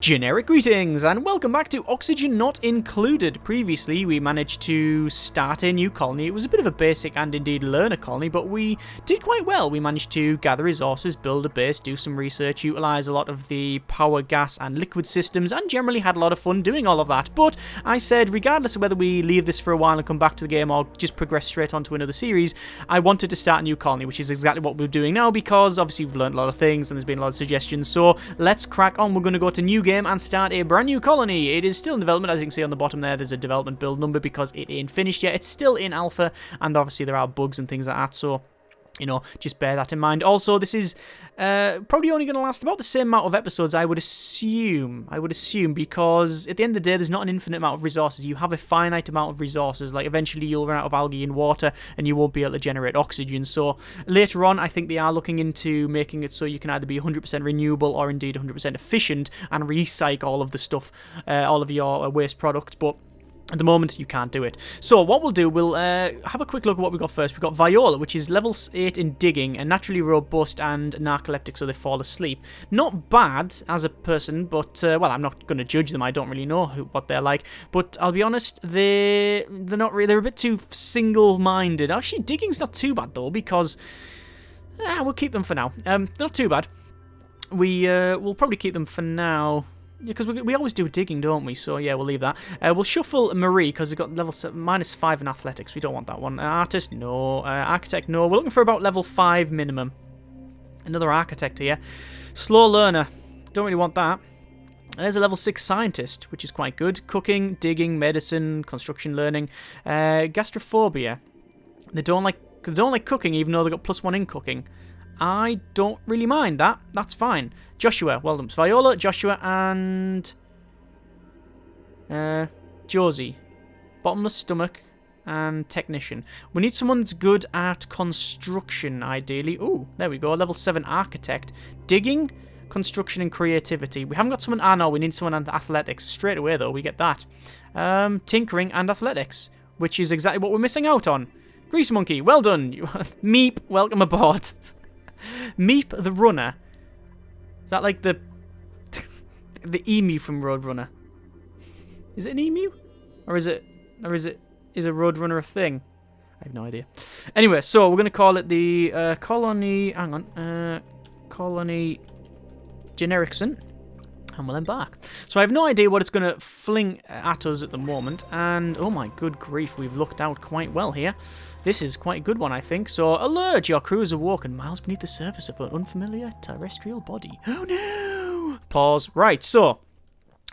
Generic greetings and welcome back to Oxygen Not Included. Previously we managed to start a new colony. It was a bit of a basic and indeed learner colony, but we did quite well. We managed to gather resources, build a base, do some research, utilise a lot of the power, gas and liquid systems, and generally had a lot of fun doing all of that. But I said, regardless of whether we leave this for a while and come back to the game or just progress straight onto another series, I wanted to start a new colony, which is exactly what we're doing now because obviously we've learned a lot of things and there's been a lot of suggestions. So let's crack on. We're going to go to new game and start a brand new colony. It is still in development. As you can see on the bottom there's a development build number because it ain't finished yet. It's still in alpha and obviously there are bugs and things like that, so you know, just bear that in mind. Also, this is probably only going to last about the same amount of episodes, I would assume, because at the end of the day, there's not an infinite amount of resources. You have a finite amount of resources. Like, eventually you'll run out of algae and water, and you won't be able to generate oxygen. So, later on, I think they are looking into making it so you can either be 100% renewable or indeed 100% efficient and recycle all of the stuff, all of your waste products, but at the moment, you can't do it. So what we'll do, we'll have a quick look at what we got first. We've got Viola, which is level 8 in digging, and naturally robust and narcoleptic, so they fall asleep. Not bad as a person, but, well, I'm not going to judge them. I don't really know what they're like. But I'll be honest, they're not really, they're a bit too single-minded. Actually, digging's not too bad, though, because we'll keep them for now. Not too bad. We'll probably keep them for now. Yeah, because we always do digging, don't we? So, yeah, we'll leave that. We'll shuffle Marie, because we've got level -5 in athletics. We don't want that one. Artist, no. Architect, no. We're looking for about level 5 minimum. Another architect here. Slow learner. Don't really want that. There's a level 6 scientist, which is quite good. Cooking, digging, medicine, construction learning. Gastrophobia. They don't like cooking, even though they've got +1 in cooking. I don't really mind that. That's fine. Joshua, well done. Viola, Joshua, and Josie. Bottomless stomach and technician. We need someone that's good at construction, ideally. Ooh, there we go. Level 7 architect. Digging, construction, and creativity. We haven't got someone. No, we need someone at athletics. Straight away, though, we get that. Tinkering and athletics, which is exactly what we're missing out on. Grease monkey, well done. Meep, welcome aboard. Meep the runner. Is that like the emu from Roadrunner? Is it an emu? Or is a Roadrunner a thing? I have no idea. Anyway, so we're going to call it the colony, hang on, colony Genericson. And we'll embark. So I have no idea what it's going to fling at us at the moment. And, oh my good grief, we've looked out quite well here. This is quite a good one, I think. So, alert! Your crew is awoken miles beneath the surface of an unfamiliar terrestrial body. Oh no! Pause. Right, so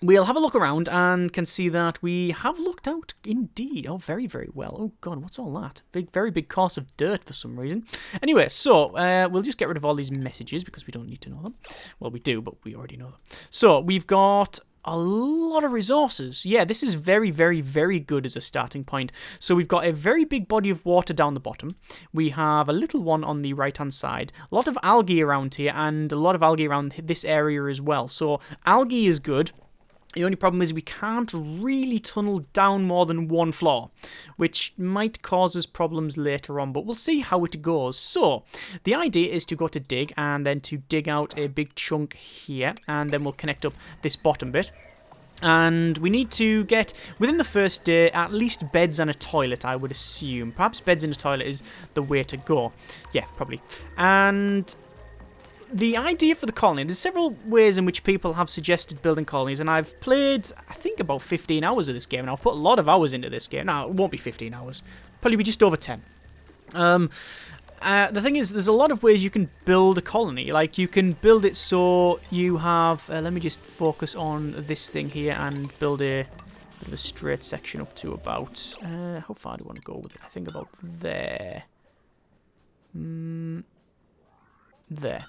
we'll have a look around and can see that we have looked out indeed. Oh, very, very well. Oh god, what's all that? Very big course of dirt for some reason. Anyway, so we'll just get rid of all these messages because we don't need to know them. Well, we do, but we already know them. So we've got a lot of resources. Yeah, this is very, very, very good as a starting point. So we've got a very big body of water down the bottom. We have a little one on the right-hand side. A lot of algae around here and a lot of algae around this area as well. So algae is good. The only problem is we can't really tunnel down more than 1 floor, which might cause us problems later on, but we'll see how it goes. So, the idea is to go to dig, and then to dig out a big chunk here, and then we'll connect up this bottom bit. And we need to get, within the first day, at least beds and a toilet, I would assume. Perhaps beds and a toilet is the way to go. Yeah, probably. And the idea for the colony, there's several ways in which people have suggested building colonies, and I've played, I think, about 15 hours of this game, and I've put a lot of hours into this game. Now, it won't be 15 hours. Probably be just over 10. The thing is, there's a lot of ways you can build a colony. Like, you can build it so you have, let me just focus on this thing here and build a bit of a straight section up to about, how far do I want to go with it? I think about there. There.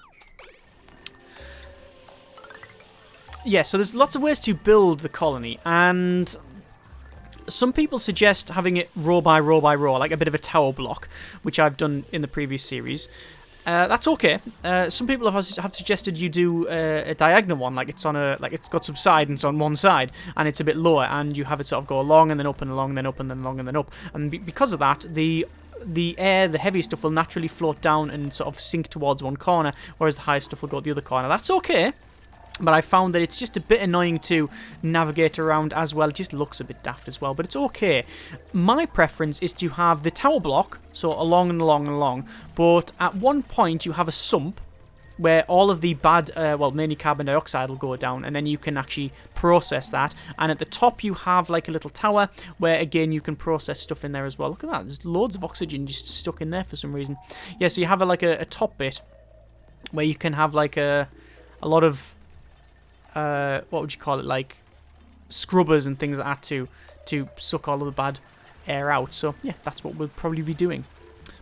Yeah, so there's lots of ways to build the colony, and some people suggest having it row by row by row, like a bit of a tower block, which I've done in the previous series. That's okay. Some people have suggested you do a diagonal one, like it's on it's got subsidence on one side, and it's a bit lower, and you have it sort of go along and then up and along, and then up and then along and then up, and because of that, the air, the heavy stuff will naturally float down and sort of sink towards one corner, whereas the high stuff will go to the other corner. That's okay. But I found that it's just a bit annoying to navigate around as well. It just looks a bit daft as well, but it's okay. My preference is to have the tower block, so along and along and along, but at one point you have a sump where all of the bad, well, mainly carbon dioxide will go down, and then you can actually process that. And at the top you have like a little tower where, again, you can process stuff in there as well. Look at that, there's loads of oxygen just stuck in there for some reason. Yeah, so you have like a top bit where you can have like a lot of... what would you call it, like scrubbers and things like that to suck all of the bad air out. So yeah, that's what we'll probably be doing,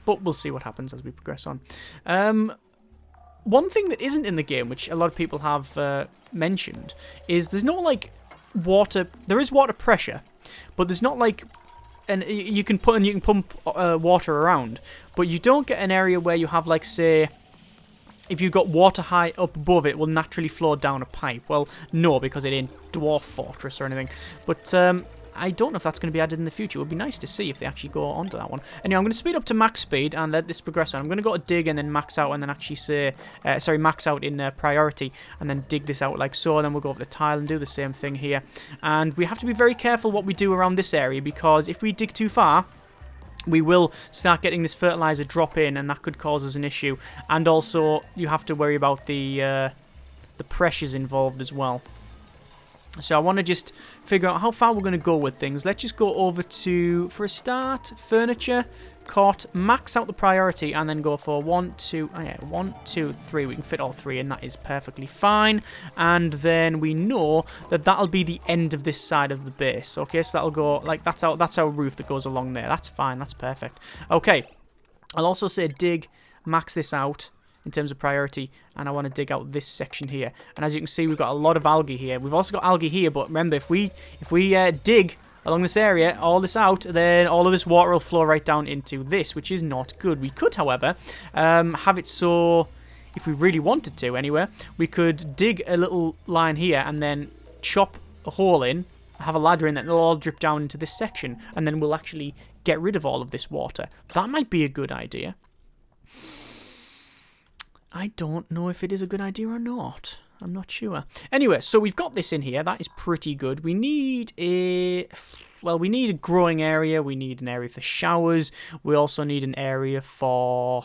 but we'll see what happens as we progress on. One thing that isn't in the game, which a lot of people have mentioned, is there's no like water. There is water pressure, but there's not like, and you can pump water around, but you don't get an area where you have like, say, if you've got water high up above, it will naturally flow down a pipe. Well, no, because it ain't Dwarf Fortress or anything. But I don't know if that's going to be added in the future. It would be nice to see if they actually go onto that one. Anyway, I'm going to speed up to max speed and let this progress on. I'm going to go to dig and then max out and then actually say... sorry, max out in priority and then dig this out like so. And then we'll go over to tile and do the same thing here. And we have to be very careful what we do around this area, because if we dig too far, we will start getting this fertilizer drop in, and that could cause us an issue. And also, you have to worry about the pressures involved as well. So I want to just figure out how far we're going to go with things. Let's just go over to, for a start, furniture, cot, max out the priority, and then go for 1, 2, 3. We can fit all 3 in, that is perfectly fine. And then we know that that'll be the end of this side of the base. Okay, so that'll go, like, that's our roof that goes along there. That's fine, that's perfect. Okay, I'll also say dig, max this out in terms of priority, and I want to dig out this section here. And as you can see, we've got a lot of algae here. We've also got algae here, but remember, if we dig along this area, all this out, then all of this water will flow right down into this, which is not good. We could, however, have it so, if we really wanted to anyway, we could dig a little line here and then chop a hole in, have a ladder in that, and it'll all drip down into this section, and then we'll actually get rid of all of this water. That might be a good idea. I don't know if it is a good idea or not. I'm not sure. Anyway, so we've got this in here. That is pretty good. We need a... Well, we need a growing area. We need an area for showers. We also need an area for...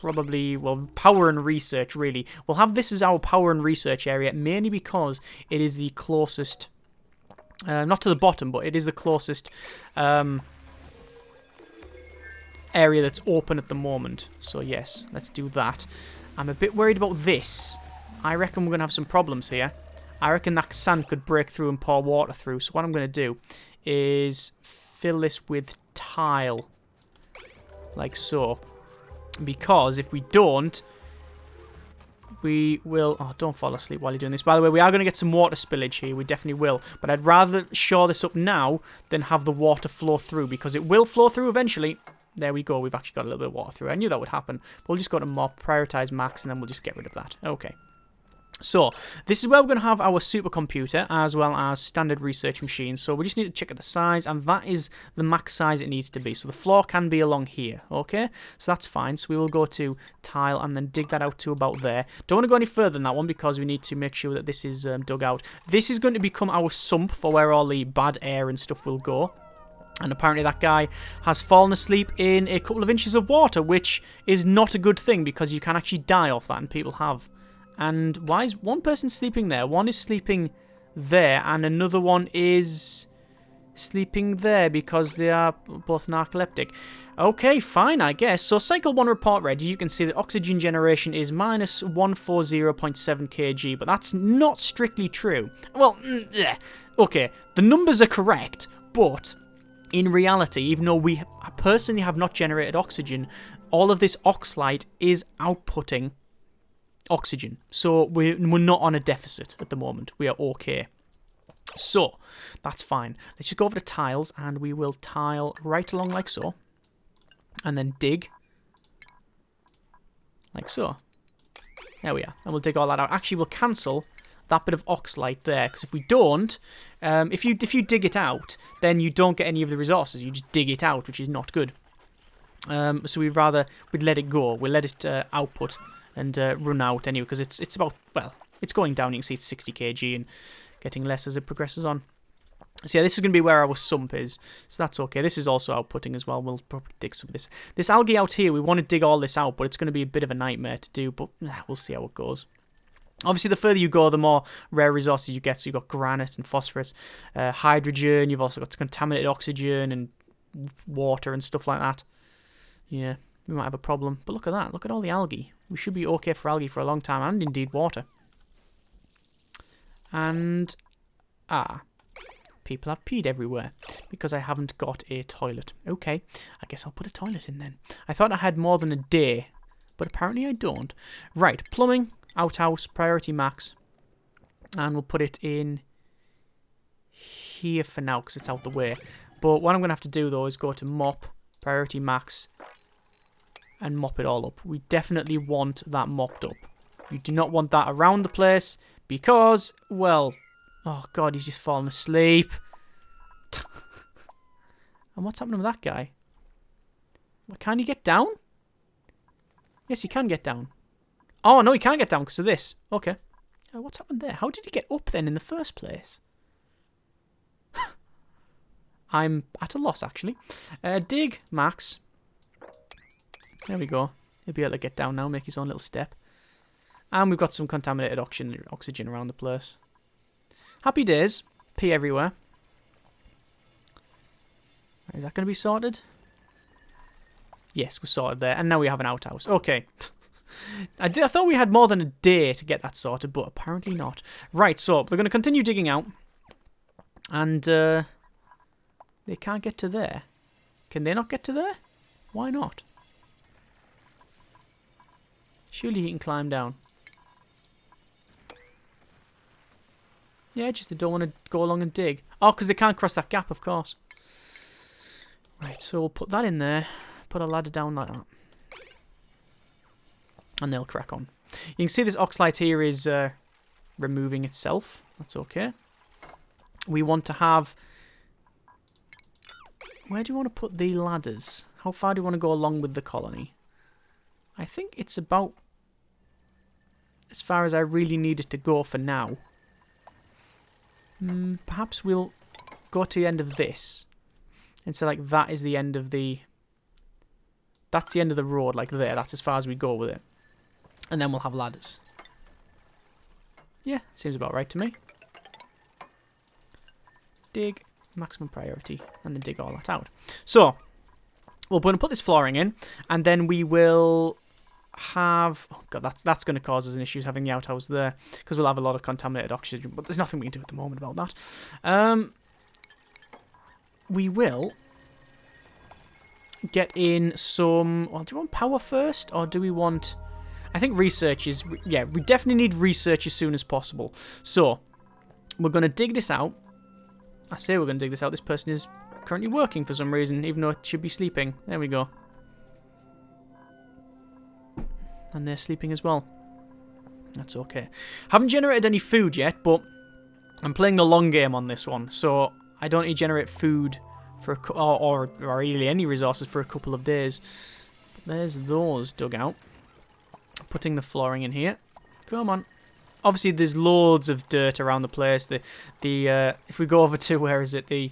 probably, well, power and research, really. We'll have this as our power and research area, mainly because it is the closest... not to the bottom, but it is the closest... area that's open at the moment. So yes, let's do that. I'm a bit worried about this. I reckon we're going to have some problems here. I reckon that sand could break through and pour water through. So what I'm going to do is fill this with tile. Like so. Because if we don't, we will... Oh, don't fall asleep while you're doing this. By the way, we are going to get some water spillage here. We definitely will. But I'd rather shore this up now than have the water flow through, because it will flow through eventually. There we go. We've actually got a little bit of water through. I knew that would happen. But we'll just go to more, prioritize max, and then we'll just get rid of that. Okay. So, this is where we're going to have our supercomputer, as well as standard research machines. So, we just need to check at the size, and that is the max size it needs to be. So, the floor can be along here, okay? So, that's fine. So, we will go to tile, and then dig that out to about there. Don't want to go any further than that one, because we need to make sure that this is dug out. This is going to become our sump for where all the bad air and stuff will go. And apparently that guy has fallen asleep in a couple of inches of water, which is not a good thing, because you can actually die off that, and people have. And why is one person sleeping there? One is sleeping there, and another one is sleeping there because they are both narcoleptic. Okay, fine, I guess. So cycle 1 report ready. You can see that oxygen generation is minus 140.7 kg, but that's not strictly true. Well, okay, the numbers are correct, but... in reality, even though we personally have not generated oxygen, all of this oxlite is outputting oxygen. So we're not on a deficit at the moment. We are okay. So, that's fine. Let's just go over to tiles, and we will tile right along like so. And then dig. Like so. There we are. And we'll dig all that out. Actually, we'll cancel that bit of oxlite there, because if we don't, if you dig it out, then you don't get any of the resources. You just dig it out, which is not good. So we'd let it go. We'll let it output and run out anyway, because it's about, well, It's going down. You can see it's 60 kg and getting less as it progresses on. So yeah, this is going to be where our sump is. So that's okay. This is also outputting as well. We'll probably dig some of this. This algae out here, we want to dig all this out, but it's going to be a bit of a nightmare to do. But we'll see how it goes. Obviously, the further you go, the more rare resources you get. So you've got granite and phosphorus, hydrogen. You've also got contaminated oxygen and water and stuff like that. Yeah, we might have a problem. But look at that. Look at all the algae. We should be okay for algae for a long time, and indeed water. And, people have peed everywhere because I haven't got a toilet. Okay, I guess I'll put a toilet in then. I thought I had more than a day, but apparently I don't. Right, plumbing, outhouse, priority max. And we'll put it in here for now because it's out the way. But what I'm going to have to do, though, is go to mop, priority max, and mop it all up. We definitely want that mopped up. You do not want that around the place because, well, oh God, he's just fallen asleep. And what's happening with that guy? Well, can he get down? Yes, he can get down. Oh, no, he can't get down because of this. Okay. What's happened there? How did he get up then in the first place? I'm at a loss, actually. Dig, max. There we go. He'll be able to get down now, make his own little step. And we've got some contaminated oxygen around the place. Happy days. Pee everywhere. Is that going to be sorted? Yes, we're sorted there. And now we have an outhouse. Okay. I thought we had more than a day to get that sorted, but apparently not. Right, so they're going to continue digging out. And they can't get to there. Can they not get to there? Why not? Surely he can climb down. Yeah, just they don't want to go along and dig. Oh, because they can't cross that gap, of course. Right, so we'll put that in there. Put a ladder down like that. And they'll crack on. You can see this oxalite here is removing itself. That's okay. We want to have... Where do you want to put the ladders? How far do you want to go along with the colony? I think it's about as far as I really need it to go for now. Perhaps we'll go to the end of this. And so, like, that is the end of the... That's the end of the road, like there. That's as far as we go with it. And then we'll have ladders. Yeah, seems about right to me. Dig, maximum priority, and then dig all that out. So, we're going to put this flooring in, and then we will have... Oh god, that's going to cause us an issue having the outhouse there, because we'll have a lot of contaminated oxygen, but there's nothing we can do at the moment about that. We will get in some... Well, do we want power first, or do we want... I think research is... Yeah, we definitely need research as soon as possible. So, we're going to dig this out. I say we're going to dig this out. This person is currently working for some reason, even though it should be sleeping. There we go. And they're sleeping as well. That's okay. Haven't generated any food yet, but I'm playing the long game on this one. So, I don't need to generate food for or really any resources for a couple of days. But there's those dug out. Putting the flooring in here. Come on. Obviously, there's loads of dirt around the place. If we go over to, where is it? The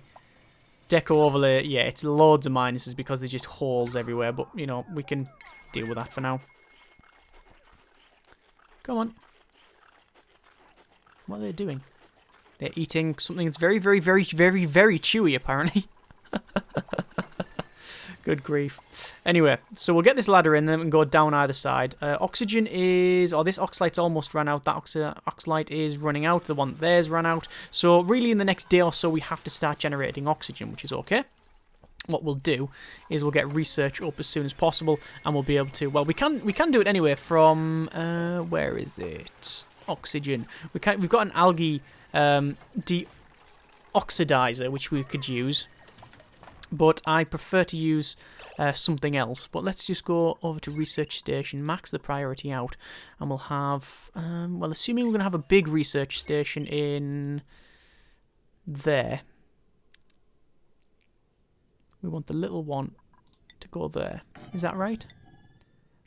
deco overlay. Yeah, it's loads of minuses because there's just holes everywhere. But, you know, we can deal with that for now. Come on. What are they doing? They're eating something that's very, very, very, very, very chewy, apparently. Good grief. Anyway, so we'll get this ladder in, then we can go down either side. Oxygen is... Oh, this oxalite's almost run out. That oxalite is running out. The one there's run out. So really in the next day or so, we have to start generating oxygen, which is okay. What we'll do is we'll get research up as soon as possible, and we'll be able to... Well, we can do it anyway from... where is it? Oxygen. We've got an algae deoxidizer, which we could use. But I prefer to use something else. But let's just go over to research station, max the priority out, and we'll have... well, assuming we're going to have a big research station in there. We want the little one to go there. Is that right?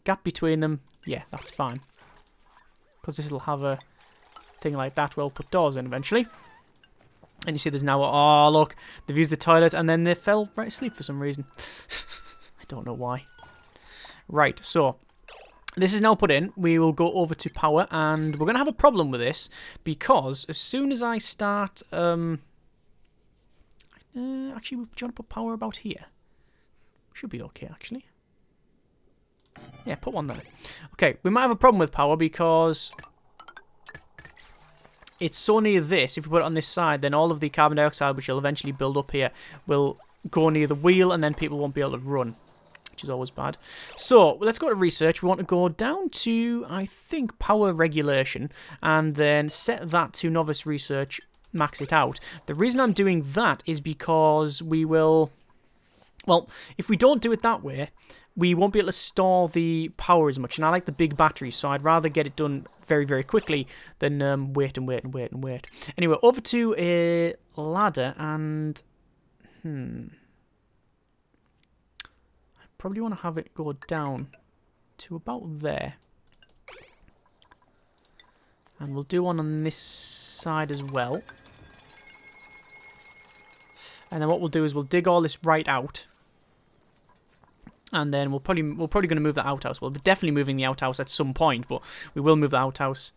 Gap between them. Yeah, that's fine. Because this will have a thing like that, we'll put doors in eventually. And you see there's now, oh look, they've used the toilet and then they fell right asleep for some reason. I don't know why. Right, so this is now put in. We will go over to power and we're going to have a problem with this because as soon as I start, actually, do you want to put power about here? Should be okay, actually. Yeah, put one there. Okay, we might have a problem with power because it's so near this. If we put it on this side, then all of the carbon dioxide, which will eventually build up here, will go near the wheel, and then people won't be able to run, which is always bad. So, let's go to research. We want to go down to, I think, power regulation, and then set that to novice research, max it out. The reason I'm doing that is because we will... Well, if we don't do it that way, we won't be able to store the power as much. And I like the big batteries, so I'd rather get it done very, very quickly than wait and wait and wait and wait. Anyway, over to a ladder and... I probably want to have it go down to about there. And we'll do one on this side as well. And then what we'll do is we'll dig all this right out. And then we're probably going to move the outhouse. We'll be definitely moving the outhouse at some point, but we will move the outhouse.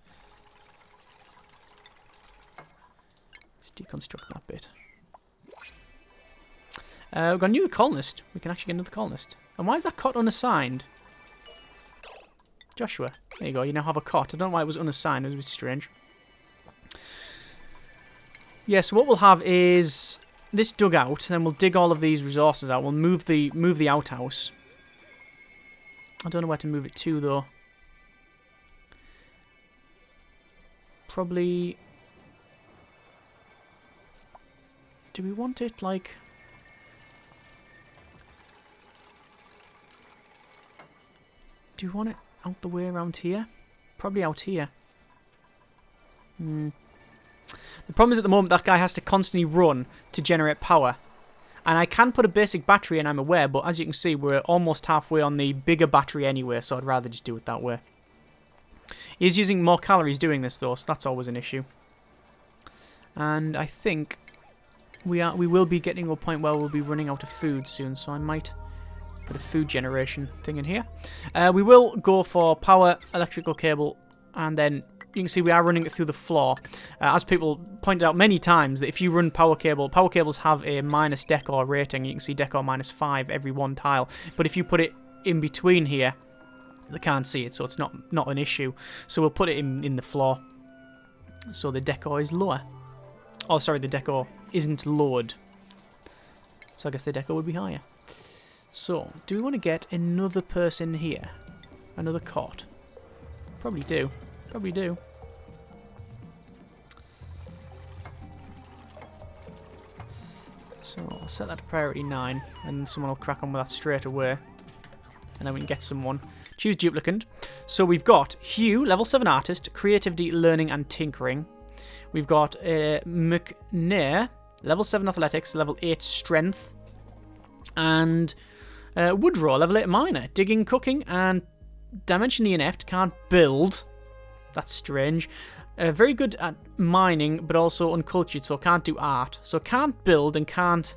Let's deconstruct that bit. We've got a new colonist. We can actually get another colonist. And why is that cot unassigned? Joshua, there you go. You now have a cot. I don't know why it was unassigned. It was a bit strange. Yeah, so what we'll have is this dug out, and then we'll dig all of these resources out. We'll move the outhouse. I don't know where to move it to, though. Probably... Do we want it, like... Do we want it out the way around here? Probably out here. The problem is at the moment that guy has to constantly run to generate power. And I can put a basic battery in, I'm aware, but as you can see, we're almost halfway on the bigger battery anyway, so I'd rather just do it that way. He's using more calories doing this, though, so that's always an issue. And I think we will be getting to a point where we'll be running out of food soon, so I might put a food generation thing in here. We will go for power, electrical cable, and then you can see we are running it through the floor. As people pointed out many times, that if you run power cables have a minus decor rating. You can see decor -5 every one tile. But if you put it in between here, they can't see it, so it's not an issue. So we'll put it in the floor, so the decor is lower. Oh, sorry, the decor isn't lowered. So I guess the decor would be higher. So, do we want to get another person here? Another cot? Probably do. Probably do. So, I'll set that to priority 9, and someone will crack on with that straight away. And then we can get someone. Choose Duplicant. So, we've got Hugh, level 7 artist, creativity, learning, and tinkering. We've got McNair, level 7 athletics, level 8 strength. And Woodrow, level 8 miner, digging, cooking, and dimensionally inept, can't build. That's strange. Very good at mining, but also uncultured, so can't do art. So can't build and can't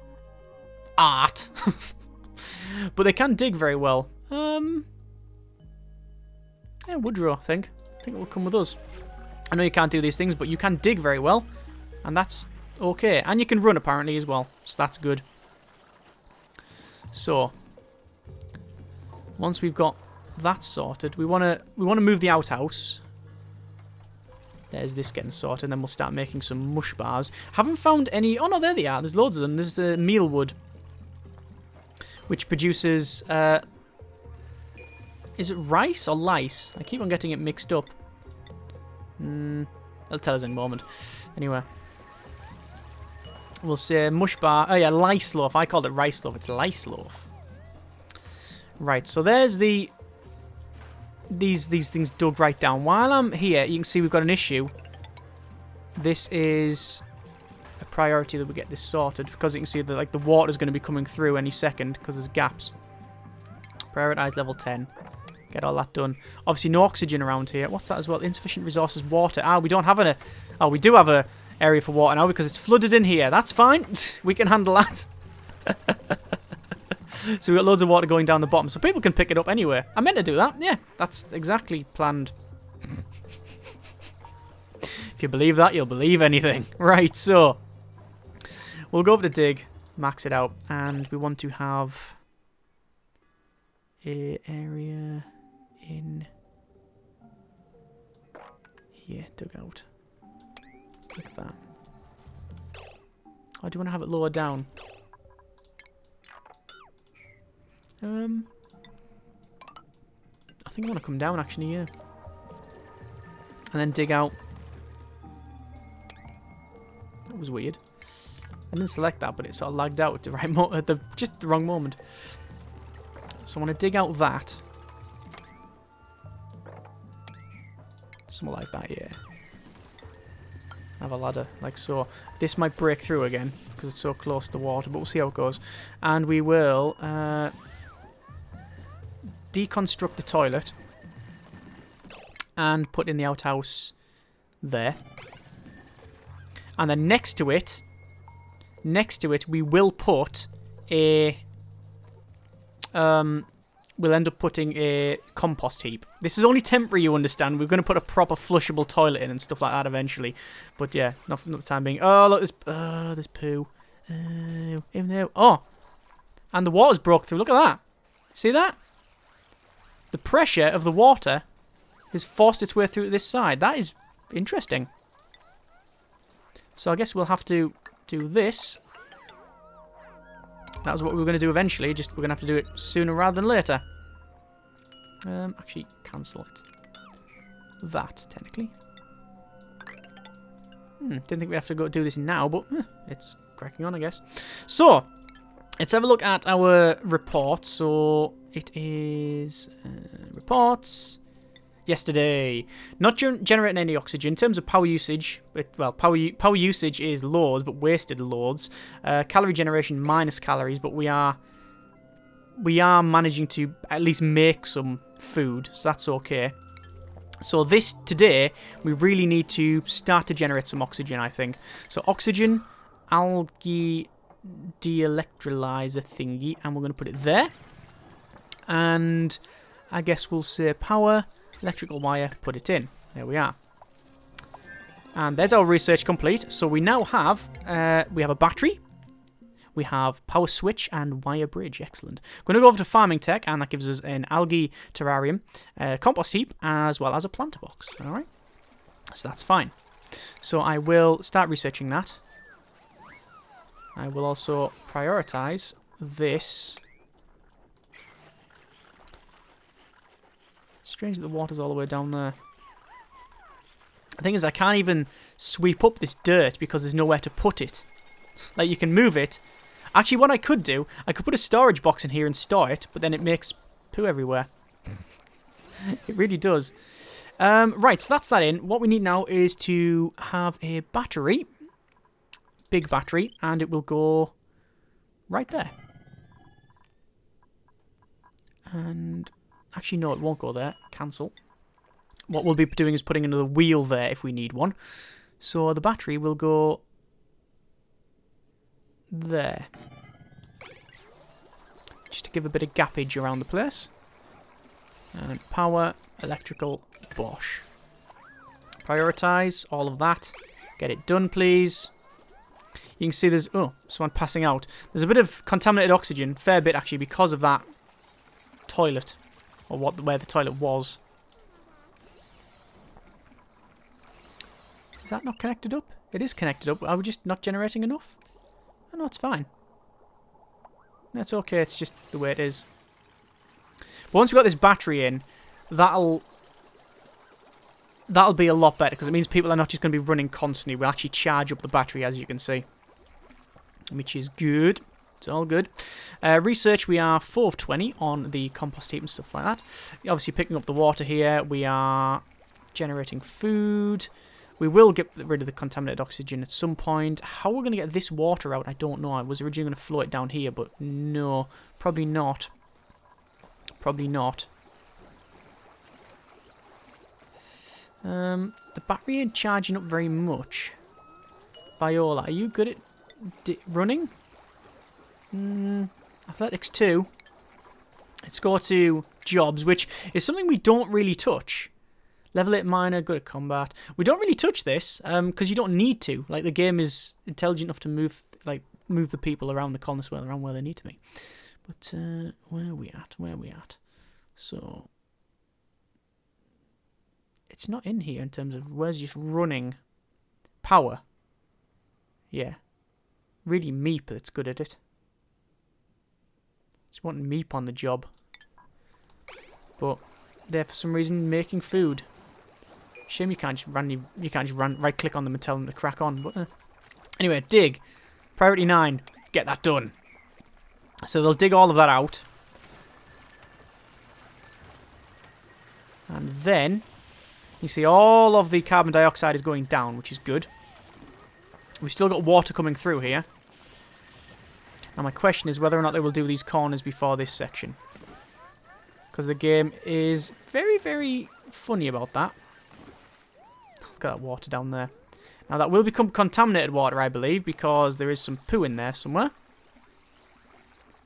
art. But they can dig very well. Yeah, Woodrow, I think. I think it will come with us. I know you can't do these things, but you can dig very well. And that's okay. And you can run, apparently, as well. So that's good. So, once we've got that sorted, we want to move the outhouse. There's this getting sorted, and then we'll start making some mush bars. Haven't found any... Oh, no, there they are. There's loads of them. There's the mealwood, which produces... is it rice or lice? I keep on getting it mixed up. It'll tell us in a moment. Anyway. We'll say mush bar... Oh, yeah, lice loaf. I called it rice loaf. It's lice loaf. Right, so there's the... These things dug right down. While I'm here, you can see we've got an issue. This is a priority that we get this sorted, because you can see that like the water's going to be coming through any second because there's gaps. Prioritize level 10. Get all that done. Obviously, no oxygen around here. What's that as well? Insufficient resources, water. Ah, we don't have an... Oh, we do have a area for water now because it's flooded in here. That's fine. We can handle that. So we've got loads of water going down the bottom, so people can pick it up anywhere. I meant to do that. Yeah, that's exactly planned. If you believe that, you'll believe anything. Right, so we'll go over to dig, max it out, and we want to have a area in here dug out. Like that. Oh, do you want to have it lower down? I think I want to come down actually, yeah. And then dig out. That was weird. I didn't select that, but it sort of lagged out at the right just the wrong moment. So I want to dig out that. Something like that, yeah. Have a ladder, like so. This might break through again, because it's so close to the water, but we'll see how it goes. And we will deconstruct the toilet and put in the outhouse there. And then next to it, we will put a... we'll end up putting a compost heap. This is only temporary, you understand. We're going to put a proper flushable toilet in and stuff like that eventually. But yeah, not for the time being. Oh, look, there's poo. Even there. Oh, and the water's broke through. Look at that. See that? The pressure of the water has forced its way through this side. That is interesting. So I guess we'll have to do this. That was what we were going to do eventually, just we're going to have to do it sooner rather than later. Actually, cancel it. That, technically. Didn't think we'd have to go do this now, but it's cracking on, I guess. So, let's have a look at our report. So, it is... reports... Yesterday, not generating any oxygen. In terms of power usage, power usage is loads, but wasted loads. Calorie generation minus calories, but we are managing to at least make some food, so that's okay. So today, we really need to start to generate some oxygen, I think. So oxygen, algae de-electrolyzer thingy, and we're going to put it there. And I guess we'll say power... Electrical wire, put it in. There we are. And there's our research complete. So we now have, we have a battery, we have power switch and wire bridge. Excellent. Going to go over to farming tech, and that gives us an algae terrarium, compost heap, as well as a planter box. All right. So that's fine. So I will start researching that. I will also prioritize this. Strange that the water's all the way down there. The thing is, I can't even sweep up this dirt because there's nowhere to put it. Like, you can move it. Actually, what I could do, I could put a storage box in here and store it, but then it makes poo everywhere. It really does. Right, so that's that in. What we need now is to have a battery. Big battery, and it will go right there. And... Actually, no, it won't go there. Cancel. What we'll be doing is putting another wheel there if we need one. So the battery will go there. Just to give a bit of gappage around the place. And power, electrical, Bosch. Prioritize all of that. Get it done, please. You can see there's... Oh, someone passing out. There's a bit of contaminated oxygen. Fair bit, actually, because of that toilet. Or where the toilet was. Is that not connected up? It is connected up. Are we just not generating enough? Oh, no, it's fine. That's okay. It's just the way it is. But once we've got this battery in, that'll be a lot better because it means people are not just going to be running constantly. We'll actually charge up the battery, as you can see. Which is good. It's all good. Research, we are 4 of 20 on the compost heap and stuff like that. Obviously picking up the water here. We are generating food. We will get rid of the contaminated oxygen at some point. How we're going to get this water out, I don't know. I was originally going to flow it down here, but no. Probably not. Probably not. The battery ain't charging up very much. Viola, are you good at running? Athletics 2. Let's go to jobs, which is something we don't really touch. Level 8 miner, good at combat. We don't really touch this, because you don't need to. Like, the game is intelligent enough to move the people around the colonists around where they need to be. But, where are we at? Where are we at? So, it's not in here in terms of where's just running. Power. Yeah. Really Meep that's good at it. Just want Meep on the job. But they're for some reason making food. Shame you can't just right click on them and tell them to crack on. But anyway, dig. Priority 9. Get that done. So they'll dig all of that out. And then you see all of the carbon dioxide is going down, which is good. We've still got water coming through here. Now my question is whether or not they will do these corners before this section. Because the game is very, very funny about that. Look at that water down there. Now that will become contaminated water, I believe, because there is some poo in there somewhere.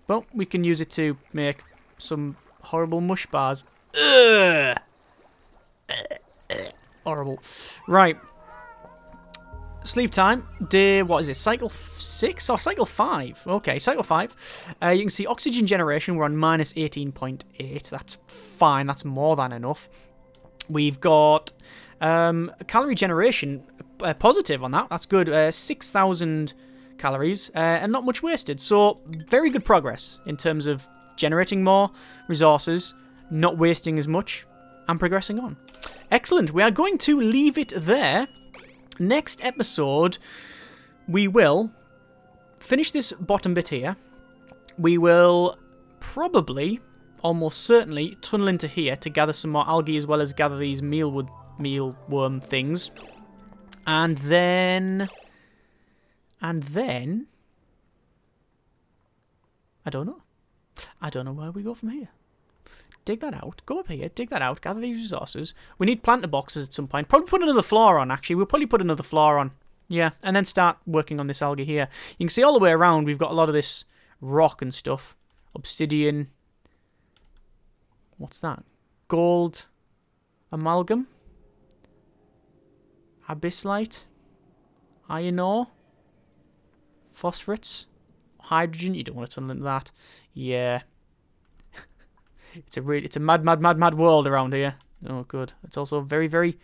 But we can use it to make some horrible mush bars. Ugh! Horrible. Right. Sleep time. Day, what is it? Cycle 6 or cycle 5? Okay, cycle 5. You can see oxygen generation. We're on minus 18.8. That's fine. That's more than enough. We've got calorie generation positive on that. That's good. 6,000 calories and not much wasted. So very good progress in terms of generating more resources, not wasting as much, and progressing on. Excellent. We are going to leave it there. Next episode, we will finish this bottom bit here. We will probably, almost certainly, tunnel into here to gather some more algae as well as gather these mealworm things. And then, I don't know. I don't know where we go from here. Dig that out. Go up here. Dig that out. Gather these resources. We need planter boxes at some point. Probably put another floor on, actually. We'll probably put another floor on. Yeah, and then start working on this algae here. You can see all the way around we've got a lot of this rock and stuff. Obsidian. What's that? Gold amalgam. Abysslite. Iron ore. Phosphorates. Hydrogen. You don't want to tunnel into that. Yeah. It's a mad world around here. Oh, good. It's also very, very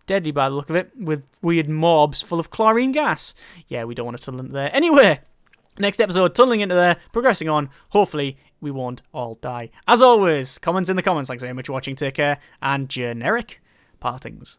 deadly by the look of it, with weird mobs full of chlorine gas. Yeah, we don't want to tunnel into there. Anyway, next episode, tunneling into there, progressing on. Hopefully, we won't all die. As always, comments in the comments. Thanks very much for watching. Take care, and generic partings.